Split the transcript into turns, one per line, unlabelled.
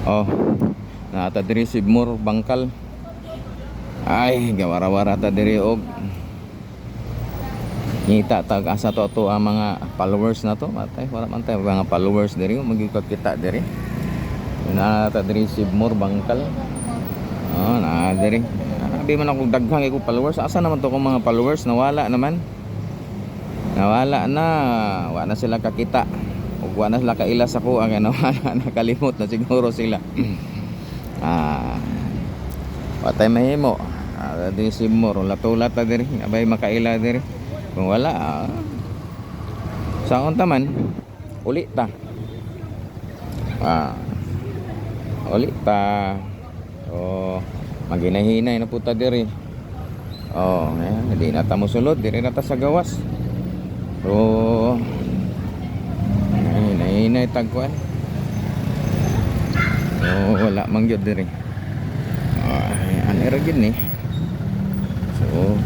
Oh, nata diri Sibmur Bangkal. Ay, gawara-wara ta diri og ngita tag asa to ang mga followers na to. Matay, wala man tayo mga followers diri, magikot kita diri. Nata diri Sibmur Bangkal. Oh, na diri. Abi man ako daghang ko followers. Asa naman to kung mga followers nawala naman. Nawala na, wala na sila kakita. Ug wala na sila kailas ako ang nawala, nakalimot na siguro sila. Patay mahimo. Di Sibmur, latula ta diri, abay makaila diri. Kung wala, saon ta man, uli ta. Uli ta. Oh, maginahinay na puta diri. Oh, hindi na ta mosulod, diri na ta sa gawas. So, hinay tagkuan. Oh, wala man gyud diri. Ay, anira gyud ni. So,